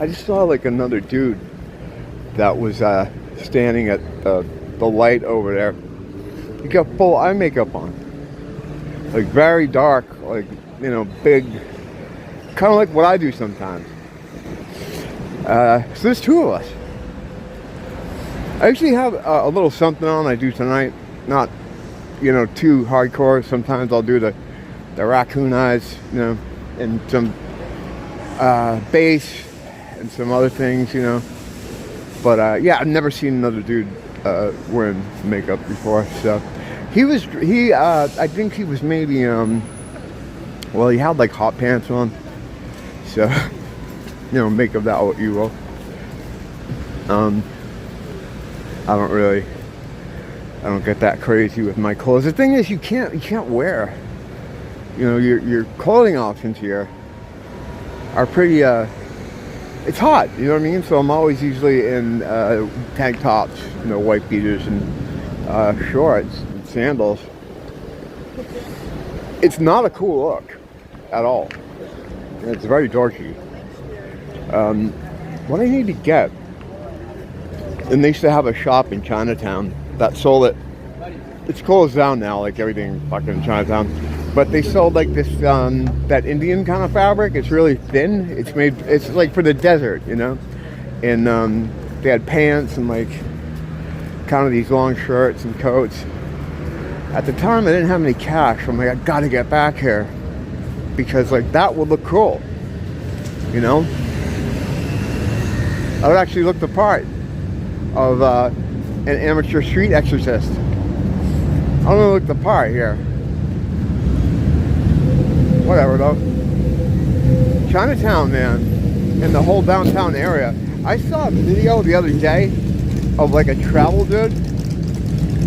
I just saw like another dude that was standing at the light over there. He got full eye makeup on, like very dark, like, you know, big, kind of like what I do sometimes. So there's two of us. I actually have a little something on I do tonight, not, you know, too hardcore. Sometimes I'll do the raccoon eyes, you know, and some bass and some other things, you know. But yeah, I've never seen another dude wearing makeup before. So I think he was maybe well, he had like hot pants on, so you know, make of that what you will. I don't get that crazy with my clothes. The thing is, you can't wear, you know, your clothing options here are pretty it's hot, you know what I mean? So I'm always usually in tank tops, you know, white beaters and shorts and sandals. It's not a cool look at all. It's very dorky. What I need to get, and they used to have a shop in Chinatown that sold it. It's closed down now, like everything fucking in Chinatown. But they sold like this, that Indian kind of fabric. It's really thin. It's like for the desert, you know? And they had pants and like kind of these long shirts and coats. At the time, I didn't have any cash. I'm like, I gotta get back here. Because like that would look cool, you know? I would actually look the part of an amateur street exorcist. I'm gonna look the part here. Whatever though. Chinatown, man, in the whole downtown area. I saw a video the other day of like a travel dude.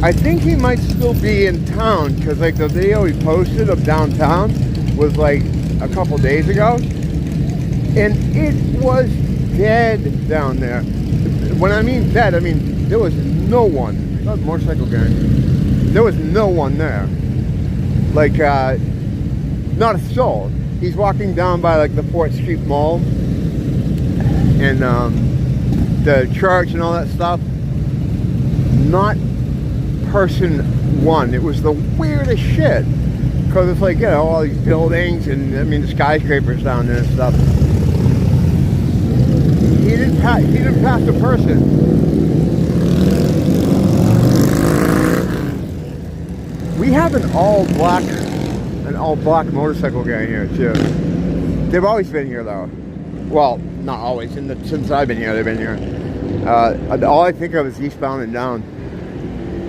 I think he might still be in town because like the video he posted of downtown was like a couple days ago, and it was dead down there. When I mean dead, I mean there was no one. That was motorcycle gang. There was no one there. Like not a soul. He's walking down by like the 4th Street Mall and the church and all that stuff. Not person one. It was the weirdest shit because it's like, you know, all these buildings and I mean the skyscrapers down there and stuff. He didn't pass a person. We have an all black motorcycle gang here too. They've always been here though. Well, not always. Since I've been here, they've been here. All I think of is Eastbound and Down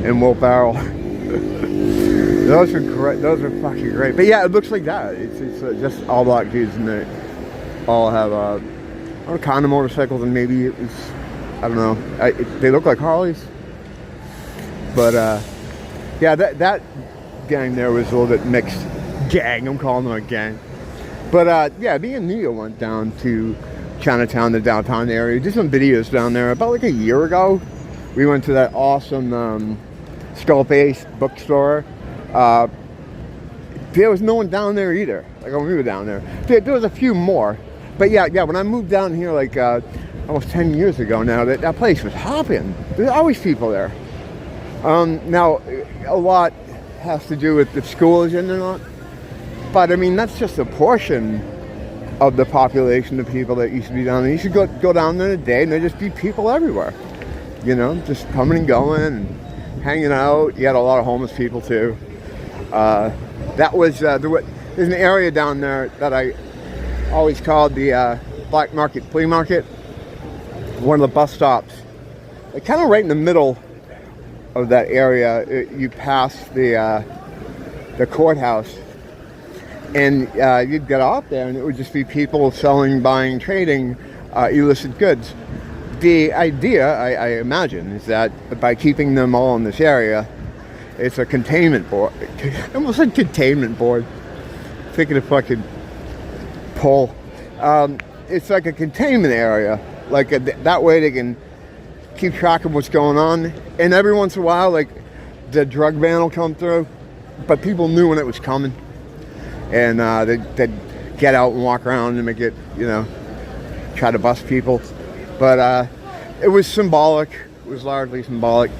and Will Barrel. Those are great. Those are fucking great. But yeah, it looks like that. It's just all black dudes, and they all have kind of motorcycles, and maybe it was, I don't know. They look like Harleys. But yeah, that gang there was a little bit mixed. Gang, I'm calling them a gang. But yeah, me and Nia went down to Chinatown, the downtown area. Did some videos down there about like a year ago. We went to that awesome skull-based bookstore. There was no one down there either. Like when we were down there, there was a few more. But yeah, when I moved down here like almost 10 years ago now, that place was hopping. There's always people there. Now, a lot has to do with if school is in or not. But I mean, that's just a portion of the population of people that used to be down there. You should go down there in a day and there'd just be people everywhere. You know, just coming and going and hanging out. You had a lot of homeless people too. That was, there's an area down there that I always called the Black Market Flea Market. One of the bus stops. Like kind of right in the middle of that area, you pass the courthouse. And you'd get off there and it would just be people selling, buying, trading illicit goods. The idea, I imagine, is that by keeping them all in this area, it's a containment board. I almost said containment board. Thinking of fucking pole. It's like a containment area. Like that way they can keep track of what's going on. And every once in a while, like the drug van will come through. But people knew when it was coming. And they'd get out and walk around and make it, you know, try to bust people. But it was symbolic. It was largely symbolic.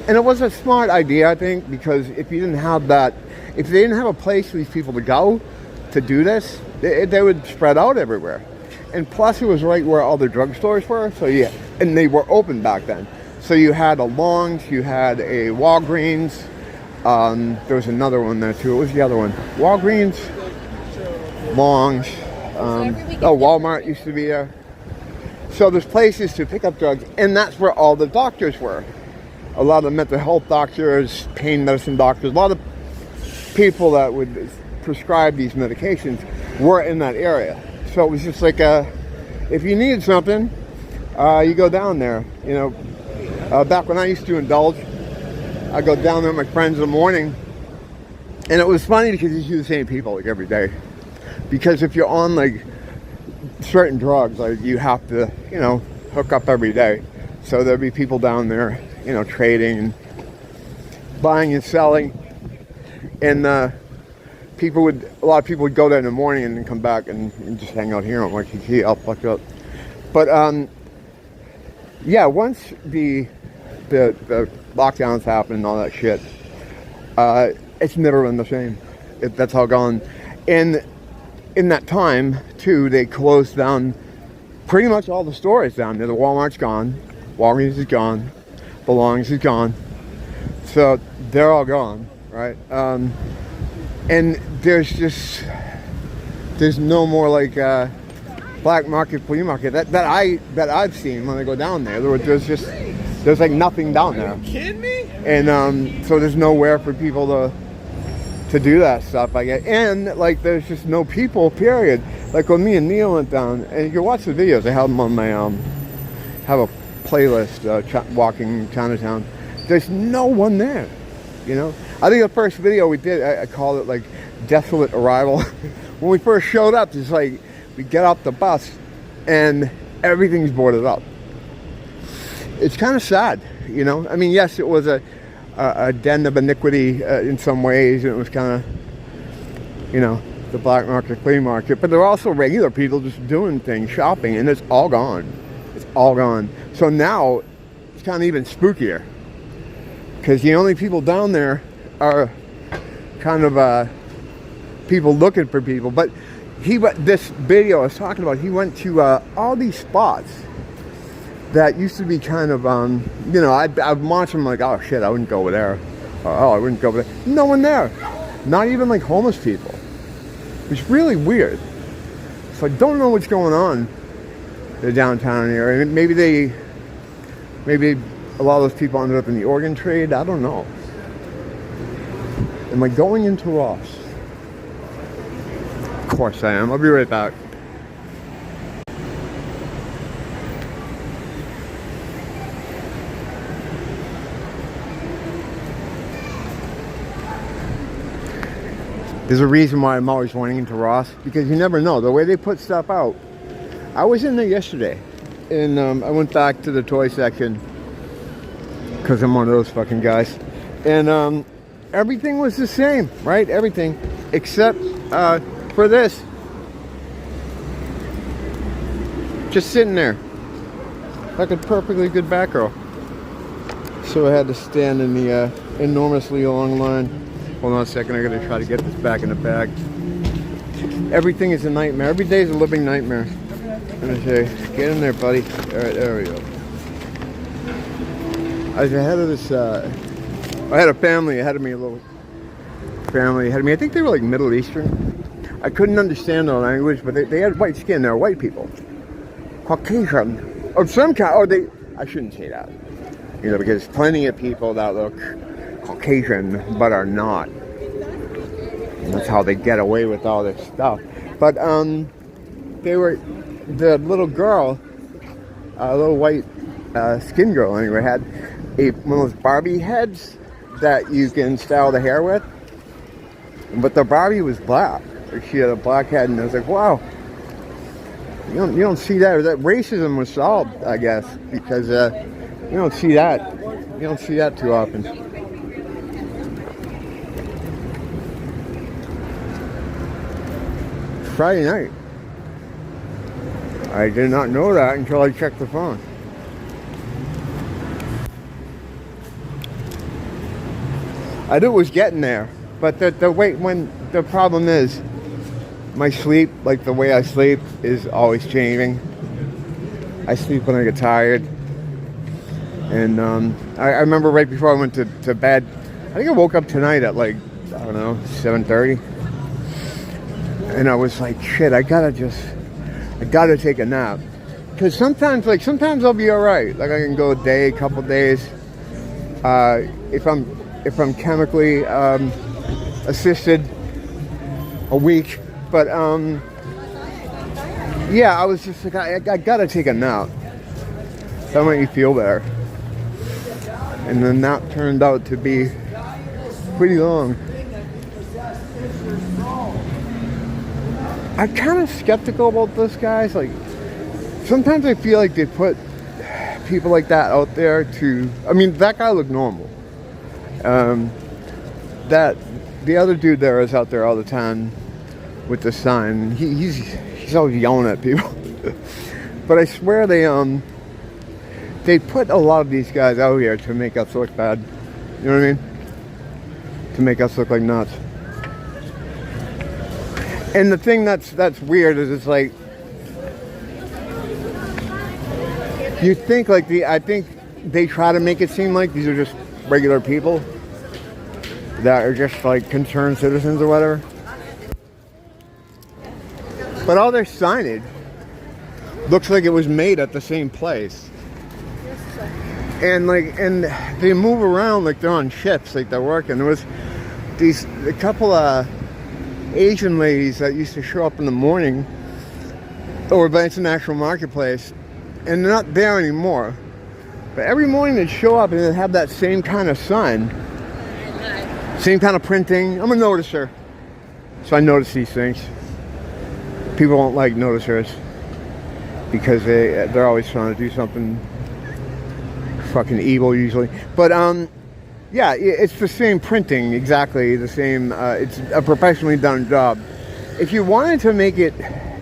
And it was a smart idea, I think, because if you didn't have that, if they didn't have a place for these people to go to do this, they would spread out everywhere. And plus, it was right where all the drugstores were. So yeah, and they were open back then. So you had a Long's, you had a Walgreens. There was another one there too. What was the other one? Walgreens, Long's. Walmart used to be there. So there's places to pick up drugs, and that's where all the doctors were. A lot of the mental health doctors, pain medicine doctors, a lot of people that would prescribe these medications were in that area. So it was just like, if you needed something, you go down there. You know, back when I used to indulge, I go down there with my friends in the morning, and it was funny because you see the same people like every day. Because if you're on like certain drugs, like you have to, you know, hook up every day. So there'd be people down there, you know, trading and buying and selling, and a lot of people would go there in the morning and then come back and just hang out here on Waikiki. I'll fuck up. But yeah, once the lockdowns happened and all that shit, it's never been the same. That's all gone. And in that time too, they closed down pretty much all the stores down there. The Walmart's gone, Walgreens is gone, Belongs is gone, so they're all gone, right? And there's no more like black market, flea market that I've seen when I go down there. There's like nothing down there. Are you kidding me? And so there's nowhere for people to do that stuff, I guess. And like there's just no people, period. Like when me and Neil went down, and you can watch the videos. I have them on my have a playlist, walking Chinatown. There's no one there, you know. I think the first video we did, I called it like Desolate Arrival. When we first showed up, it's like we get off the bus and everything's boarded up. It's kind of sad, you know. I mean, yes, it was a den of iniquity in some ways, and it was kind of, you know, the black market, flea market, but there are also regular people just doing things, shopping, and it's all gone. It's all gone. So now it's kind of even spookier, because the only people down there are kind of people looking for people. But this video I was talking about, he went to all these spots that used to be kind of, you know, I'd watch them like, oh shit, I wouldn't go over there. Oh, I wouldn't go over there. No one there. Not even like homeless people. It's really weird. So I don't know what's going on in the downtown area. Maybe a lot of those people ended up in the organ trade. I don't know. Am I going into Ross? Of course I am. I'll be right back. There's a reason why I'm always wanting into Ross, because you never know. The way they put stuff out. I was in there yesterday, and I went back to the toy section, because I'm one of those fucking guys. And everything was the same, right? Everything, except for this. Just sitting there. Like a perfectly good back row. So I had to stand in the enormously long line. Hold on a second, I gotta try to get this back in the bag. Everything is a nightmare. Every day is a living nightmare. I'm gonna say, get in there, buddy. Alright, there we go. I was ahead of this, I had a family ahead of me, a little family ahead of me. I think they were like Middle Eastern. I couldn't understand their language, but they had white skin. They were white people. Caucasian. Of some kind, I shouldn't say that. You know, because plenty of people that look Caucasian but are not. And that's how they get away with all this stuff. But the little girl, a little white skin girl anyway, had one of those Barbie heads that you can style the hair with. But the Barbie was black. She had a black head, and I was like, wow. You don't see that. That racism was solved, I guess, because you don't see that. You don't see that too often. Friday night. I did not know that until I checked the phone. I knew it was getting there, but the problem is my sleep, like the way I sleep, is always changing. I sleep when I get tired, and I remember right before I went to bed, I think I woke up tonight at like, I don't know, 7:30, and I was like, shit, I gotta take a nap, because sometimes I'll be all right. Like I can go a day, a couple days, if I'm chemically assisted, a week. But yeah, I was just like, I gotta take a nap. That made me feel better. And the nap turned out to be pretty long. I'm kind of skeptical about those guys. Like, sometimes I feel like they put people like that out there to, I mean, that guy looked normal. That the other dude there is out there all the time with the sign. He's always yelling at people. But I swear they put a lot of these guys out here to make us look bad. You know what I mean? To make us look like nuts. And the thing that's weird is it's like, you think like I think they try to make it seem like these are just regular people that are just like concerned citizens or whatever. But all their signage looks like it was made at the same place. And they move around like they're on ships, like they're working. There was a couple of Asian ladies that used to show up in the morning over by International Marketplace, and they're not there anymore. But every morning they'd show up and they'd have that same kind of sign, same kind of printing. I'm a noticer, so I notice these things. People don't like noticers because they're always trying to do something fucking evil usually. But yeah, it's the same printing, exactly the same. It's a professionally done job. If you wanted to make it,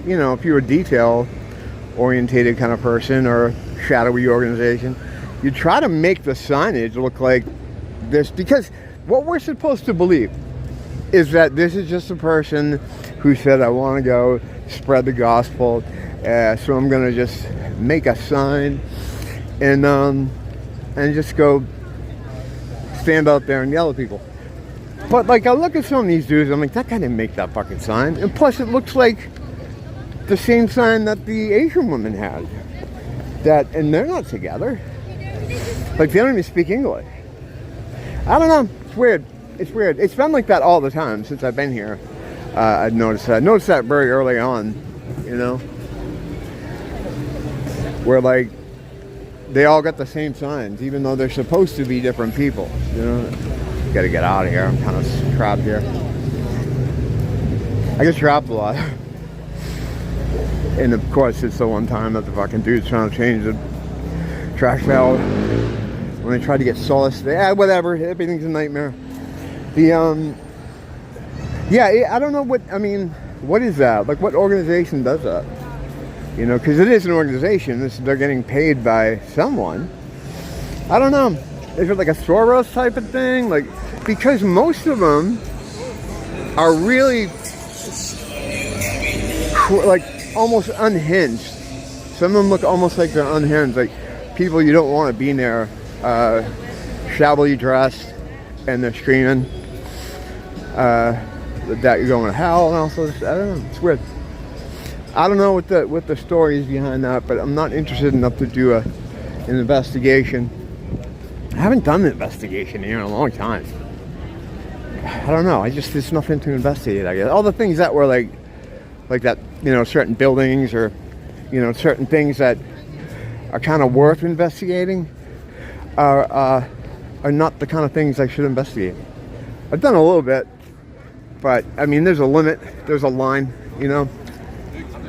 you know, if you're a detail-orientated kind of person or a shadowy organization, you try to make the signage look like this, because what we're supposed to believe is that this is just a person who said, I want to go spread the gospel, so I'm going to just make a sign and just go stand out there and yell at people. But like, I look at some of these dudes, I'm like, that guy didn't make that fucking sign. And plus it looks like the same sign that the Asian woman had. And they're not together. Like, they don't even speak English. I don't know, it's weird. It's weird. It's been like that all the time since I've been here. I've noticed that. I noticed that very early on, you know, where like they all got the same signs, even though they're supposed to be different people. You know, gotta get out of here. I'm kind of trapped here. I get trapped a lot. And of course, it's the one time that the fucking dude's trying to change the trash valve. When I tried to get solace, whatever. Everything's a nightmare. Yeah, I don't know what, I mean, what is that? Like, what organization does that? You know, because it is an organization. They're getting paid by someone. I don't know. Is it like a Soros type of thing? Like, because most of them are really, like, almost unhinged. Some of them look almost like they're unhinged. Like, people you don't want to be near, shabbily dressed, and they're screaming that you're going to hell, and also, I don't know, it's weird. I don't know what the story is behind that, but I'm not interested enough to do an investigation. I haven't done an investigation here in a long time. I don't know. There's nothing to investigate, I guess. All the things that were like that, you know, certain buildings or, you know, certain things that are kind of worth investigating are not the kind of things I should investigate. I've done a little bit, but I mean, there's a limit, there's a line, you know.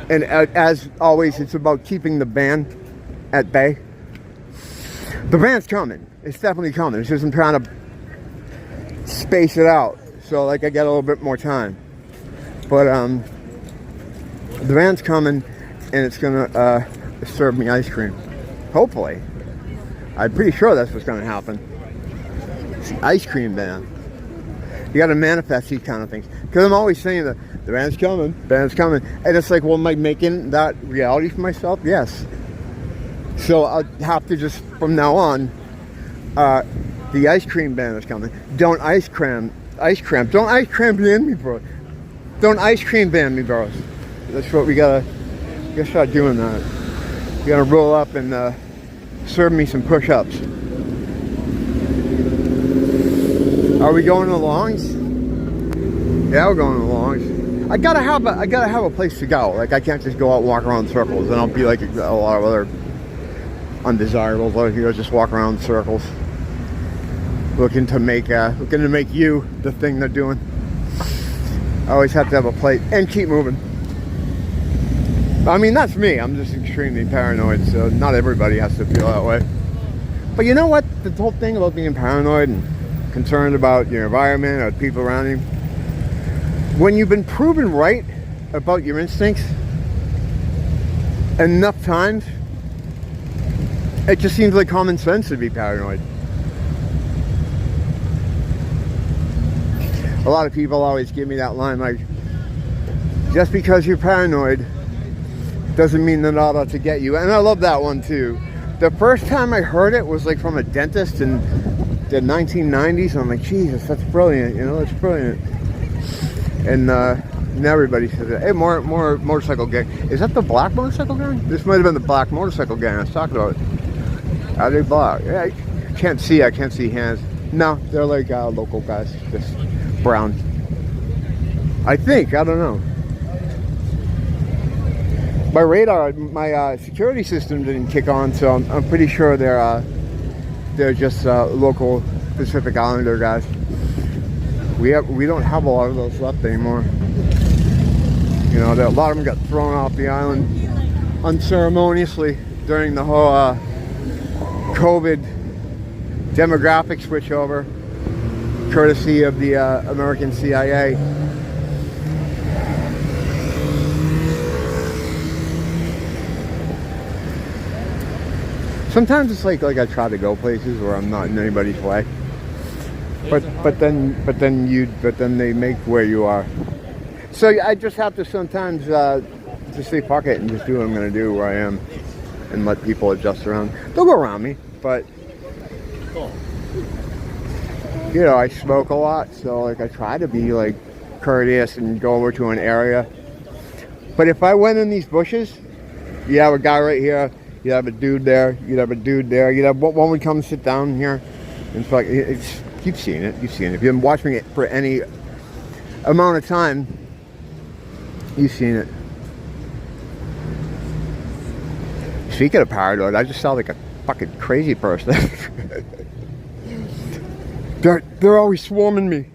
And as always, it's about keeping the ban at bay. The ban's coming. It's definitely coming. It's just I'm trying to space it out so like I get a little bit more time. But the ban's coming, and it's gonna serve me ice cream. Hopefully. I'm pretty sure that's what's gonna happen. It's the ice cream ban. You gotta manifest these kind of things. Because I'm always saying that the ban's coming, and it's like, well, am I making that reality for myself? Yes. So I'll have to just, from now on, the ice cream ban is coming. Don't ice cream. Don't ice cream ban me, bro. Don't ice cream ban me, bros. That's what we gotta start doing that. We gotta roll up and serve me some push-ups. Are we going to the Longs? Yeah, we're going to the Longs. I gotta have a place to go. Like, I can't just go out and walk around in circles, and I'll be like a lot of other undesirables out here, just walk around in circles, looking to make you the thing they're doing. I always have to have a place and keep moving. I mean, that's me. I'm just extremely paranoid, so not everybody has to feel that way. But you know what? The whole thing about being paranoid and concerned about your environment or people around you, when you've been proven right about your instincts enough times, it just seems like common sense to be paranoid. A lot of people always give me that line, like, just because you're paranoid doesn't mean they're not out to get you. And I love that one too. The first time I heard it was like from a dentist in the 1990s. I'm like, Jesus, that's brilliant. You know, that's brilliant. And now everybody says it. Hey, more motorcycle gang. Is that the black motorcycle gang? This might have been the black motorcycle gang I was talking about. Are they black? Yeah, I can't see hands. No, they're like local guys, just brown. I think, I don't know. My radar, my security system didn't kick on, so I'm pretty sure they're just local Pacific Islander guys. We don't have a lot of those left anymore. You know, a lot of them got thrown off the island unceremoniously during the whole COVID demographic switchover, courtesy of the American CIA. Sometimes it's like I try to go places where I'm not in anybody's way, but then they make where you are. So I just have to sometimes just say fuck it and just do what I'm gonna do where I am, and let people adjust around. They'll go around me, but you know, I smoke a lot, so like I try to be like courteous and go over to an area. But if I went in these bushes, you have a guy right here, you'd have a dude there, you'd have a dude there, you'd have one would come sit down here. And it's like, you've seen it. If you've been watching it for any amount of time, you've seen it. Speaking of paranoid, I just sound like a fucking crazy person. They're always swarming me.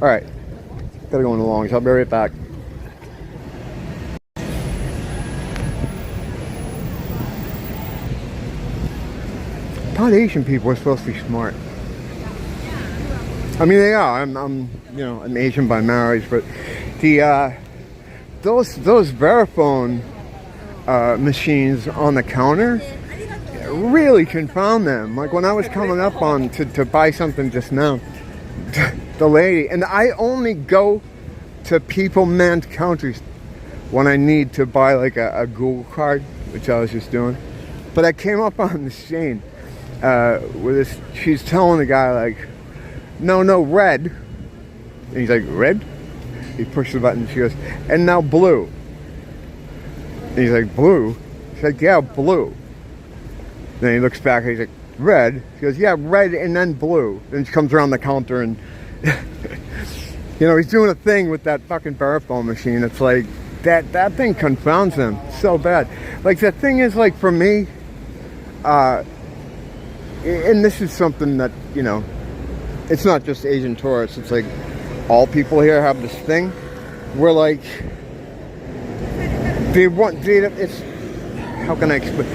All right, gotta go in the longs. I'll be right back. I thought Asian people were supposed to be smart. I mean, they are. I'm Asian by marriage, but the those Verifone machines on the counter really confound them. Like when I was coming up on to buy something just now, the lady, and I only go to people-manned counters when I need to buy like a Google card, which I was just doing. But I came up on this chain with this. She's telling the guy like, no, red. And he's like, red? He pushed the button. She goes, and now blue. And he's like, blue? She's like, yeah, blue. Then he looks back and he's like, red? She goes, yeah, red and then blue. Then she comes around the counter and, you know, he's doing a thing with that fucking Verifone machine. It's like, that thing confounds him so bad. Like, the thing is, like, for me, and this is something that, you know, it's not just Asian tourists. It's like all people here have this thing where, like, it's, how can I explain?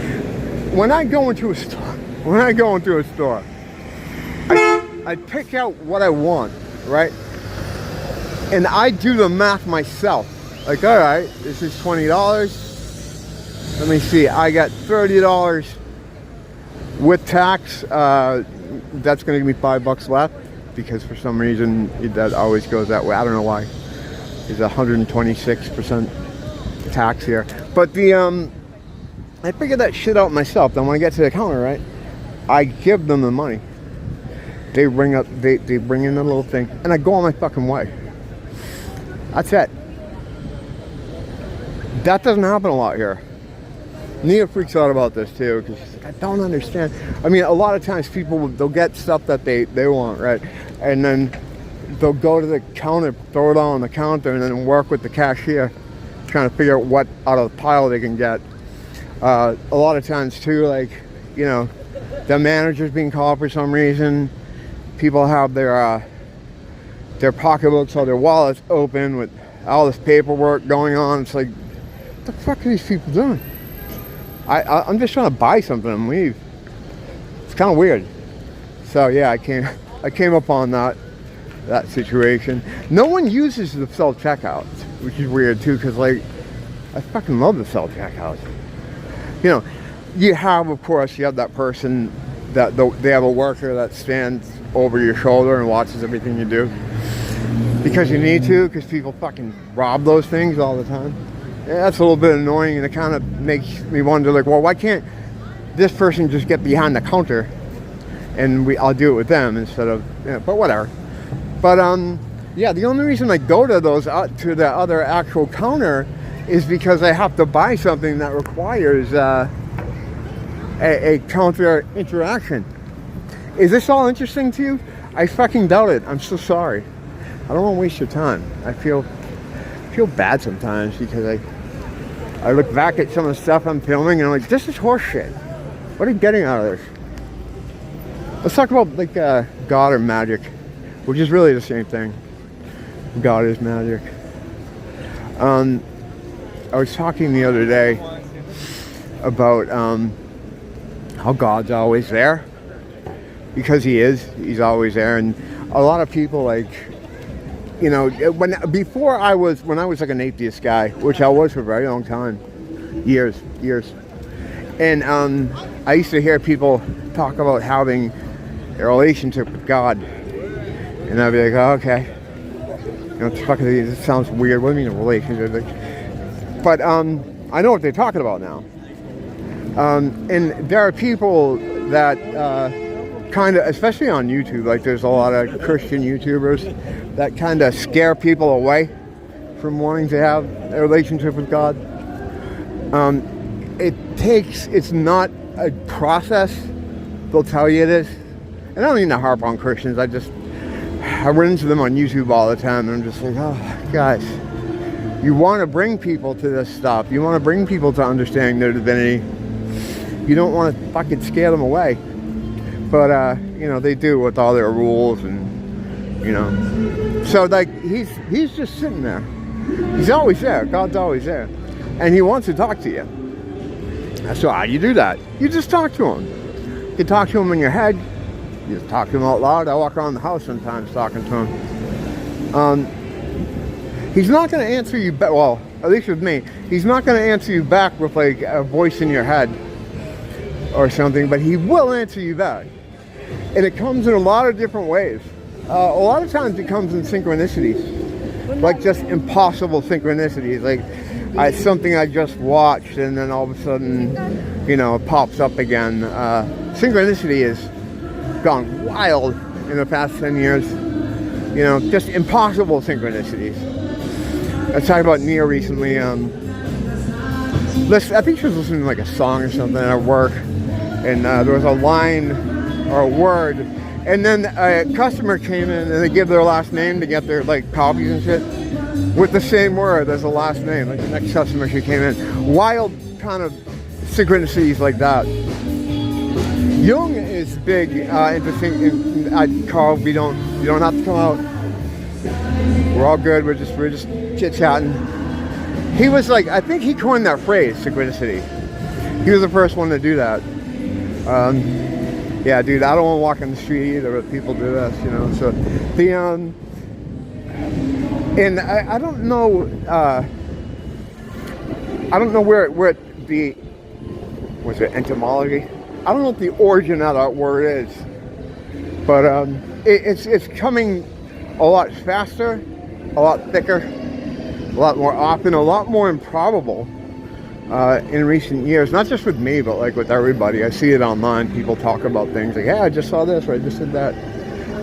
When I go into a store, I pick out what I want, right? And I do the math myself. Like, all right, this is $20. Let me see. I got $30 with tax. That's going to give me $5 left because for some reason that always goes that way. I don't know why. There's 126% tax here. But I figured that shit out myself. Then when I get to the counter, right, I give them the money. They bring in the little thing, and I go on my fucking way. That's it. That doesn't happen a lot here. Nia freaks out about this too, because she's like, I don't understand. I mean, a lot of times people, they'll get stuff that they want, right? And then they'll go to the counter, throw it all on the counter, and then work with the cashier, trying to figure out what out of the pile they can get. A lot of times too, like, you know, the manager's being called for some reason. People have their pocketbooks or their wallets open with all this paperwork going on. It's like, what the fuck are these people doing? I'm just trying to buy something and leave. It's kind of weird. So yeah, I came upon that situation. No one uses the self-checkouts, which is weird too, because like, I fucking love the self-checkouts. You know, you have, of course, you have that person that they have a worker that stands over your shoulder and watches everything you do. Because you need to, because people fucking rob those things all the time. Yeah, that's a little bit annoying, and it kind of makes me wonder, like, well, why can't this person just get behind the counter and I'll do it with them instead of, yeah, but whatever. But yeah, the only reason I go to those to the other actual counter is because I have to buy something that requires a counter interaction. Is this all interesting to you? I fucking doubt it. I'm so sorry. I don't want to waste your time. I feel bad sometimes because I look back at some of the stuff I'm filming and I'm like, this is horseshit. What are you getting out of this? Let's talk about like God or magic, which is really the same thing. God is magic. I was talking the other day about how God's always there, because he is. He's always there, and a lot of people, like, you know, when I was like an atheist guy, which I was for a very long time, years, and I used to hear people talk about having a relationship with God, and I'd be like, oh, okay, you know, this sounds weird. What do you mean a relationship? But I know what they're talking about now, and there are people that kind of, especially on YouTube, like there's a lot of Christian YouTubers that kind of scare people away from wanting to have a relationship with God. It's not a process. They'll tell you it is. And I don't mean to harp on Christians. I run into them on YouTube all the time, and I'm just like, oh, guys, you want to bring people to this stuff. You want to bring people to understanding their divinity. You don't want to fucking scare them away. But, you know, they do with all their rules and, you know. So, like, he's just sitting there. He's always there. God's always there. And he wants to talk to you. So how do you do that? You just talk to him. You talk to him in your head. You just talk to him out loud. I walk around the house sometimes talking to him. He's not going to answer you back. Well, at least with me, he's not going to answer you back with like a voice in your head or something, but he will answer you back. And it comes in a lot of different ways. A lot of times it comes in synchronicities, like just impossible synchronicities. Like something I just watched and then all of a sudden, you know, it pops up again. Synchronicity has gone wild in the past 10 years. You know, just impossible synchronicities. I was talking about Nia recently. I think she was listening to like a song or something at work, and there was a line or a word, and then a customer came in and they give their last name to get their like copies and shit with the same word as the last name. Like the next customer, she came in. Wild kind of synchronicities like that. Jung is big into thinking. Carl, you don't have to come out. We're all good. We're just chit-chatting. He was like, I think he coined that phrase, synchronicity. He was the first one to do that. Yeah, dude, I don't want to walk in the street either, but people do this, you know. So the and I don't know where the was it entomology? I don't know what the origin of that word is, but it's coming a lot faster, a lot thicker, a lot more often, a lot more improbable in recent years. Not just with me, but like with everybody. I see it online. People talk about things like, "Yeah, I just saw this," or "I just did that."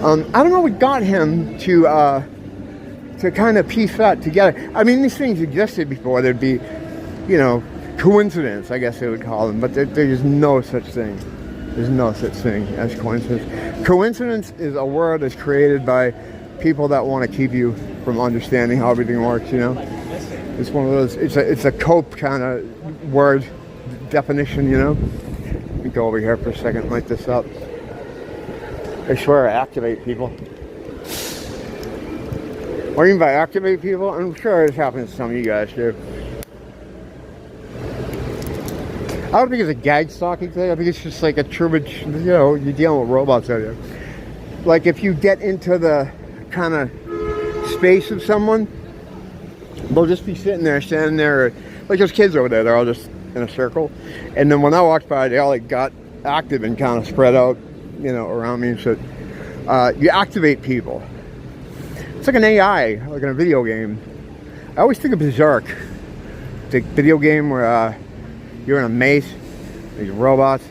I don't know what got him to kind of piece that together. I mean, these things existed before. There'd be, you know, coincidence, I guess they would call them, but there's no such thing. There's no such thing as coincidence. Coincidence is a word that's created by people that want to keep you from understanding how everything works, you know? It's one of those, it's a cope kind of word definition, you know? Let me go over here for a second, light this up. I swear I activate people. Or even by activate people, I'm sure it happens to some of you guys too. I don't think it's a gag stalking thing. I think it's just like a tribute, you know, you're dealing with robots out here. Like if you get into the kind of space of someone, they'll just be sitting there, standing there, like those kids over there, they're all just in a circle. And then when I walked by, they all like got active and kind of spread out, you know, around me and shit. You activate people. It's like an AI, like in a video game. I always think of Berserk. It's a video game where you're in a maze, these robots,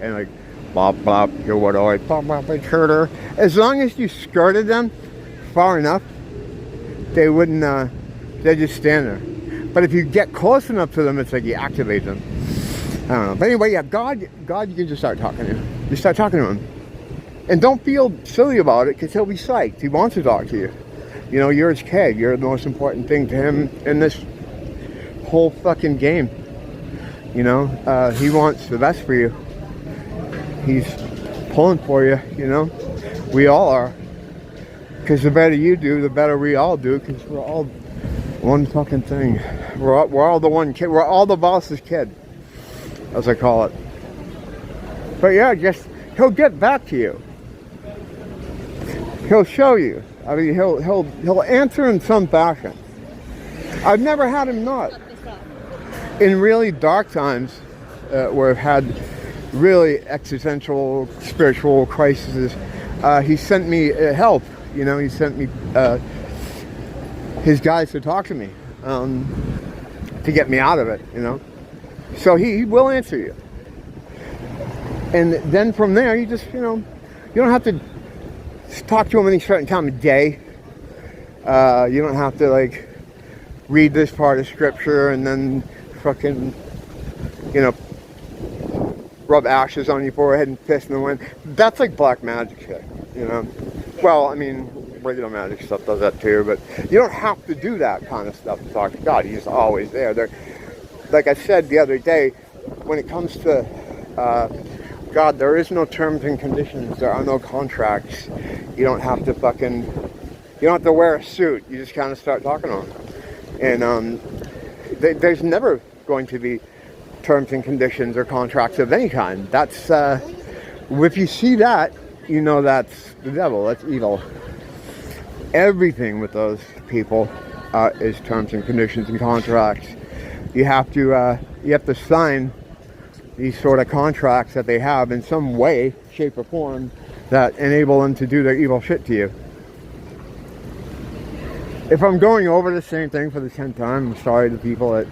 and like, bop, bop, here what I, bop, bop, I heard her. As long as you skirted them far enough, they wouldn't, they'd just stand there. But if you get close enough to them, it's like you activate them. I don't know. But anyway, yeah, God, you can just start talking to him. You start talking to him. And don't feel silly about it, because he'll be psyched. He wants to talk to you. You know, you're his kid. You're the most important thing to him in this whole fucking game. You know, he wants the best for you. He's pulling for you, you know. We all are. Because the better you do, the better we all do. Because we're all one fucking thing. We're all the one kid. We're all the boss's kid, as I call it. But yeah, just he'll get back to you. He'll show you. I mean, he'll answer in some fashion. I've never had him not. In really dark times, where I've had really existential, spiritual crises, he sent me help. You know, he sent me his guys to talk to me, to get me out of it. You know, so he will answer you. And then from there, you just, you know, you don't have to talk to him any certain time of day. You don't have to like read this part of scripture and then fucking, you know, rub ashes on your forehead and piss in the wind. That's like black magic shit, you know. Well, I mean, regular magic stuff does that too, but you don't have to do that kind of stuff to talk to God. He's always there. Like I said the other day, when it comes to God, there is no terms and conditions. There are no contracts. You don't have to fucking, you don't have to wear a suit. You just kind of start talking to him. And there's never going to be terms and conditions or contracts of any kind. That's, if you see that, you know that's the devil, that's evil. Everything with those people is terms and conditions and contracts. You have to sign these sort of contracts that they have in some way, shape, or form that enable them to do their evil shit to you. If I'm going over the same thing for the 10th time, I'm sorry to people that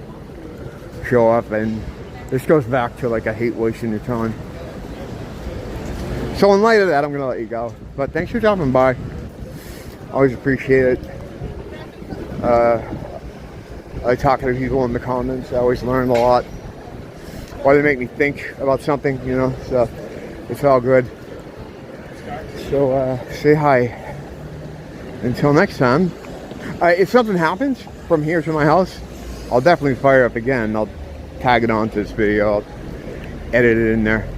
show up, and this goes back to like a hate wasting your time. So in light of that, I'm going to let you go. But thanks for dropping by. Always appreciate it. I like talking to people in the comments. I always learn a lot. Or they make me think about something, you know, so it's all good. So say hi. Until next time. If something happens from here to my house, I'll definitely fire up again. I'll tag it onto this video. I'll edit it in there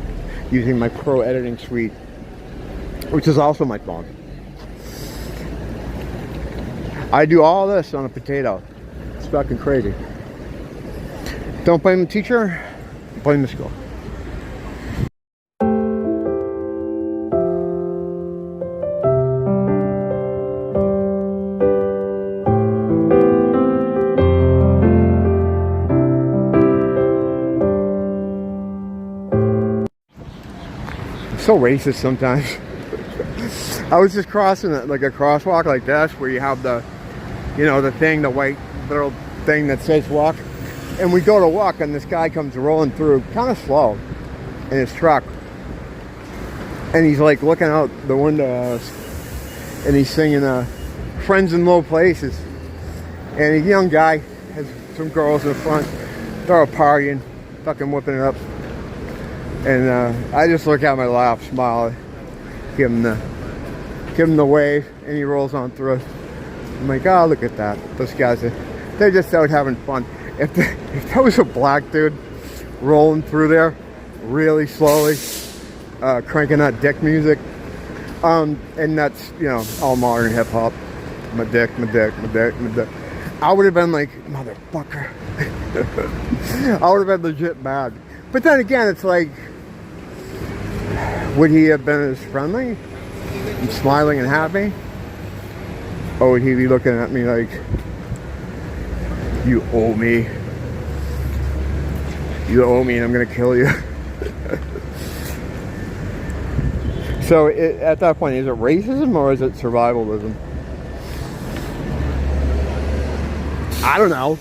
using my pro editing suite, which is also my phone. I do all this on a potato. It's fucking crazy. Don't blame the teacher, blame the school. So racist sometimes. I was just crossing like a crosswalk like this, where you have the, you know, the thing, the white little thing that says walk. And we go to walk, and this guy comes rolling through kind of slow in his truck. And he's like looking out the window at us, and he's singing Friends in Low Places. And a young guy has some girls in the front. They're all partying, fucking whipping it up. And I just look at my lap, smile, give him the wave, and he rolls on through. I'm like, oh, look at that. Those guys, they're just out having fun. If that was a black dude rolling through there really slowly, cranking that dick music, and that's, you know, all modern hip hop. My dick. I would have been like, motherfucker. I would have been legit mad. But then again, it's like, would he have been as friendly and smiling and happy? Or would he be looking at me like, you owe me. You owe me and I'm going to kill you. So at that point, is it racism or is it survivalism? I don't know.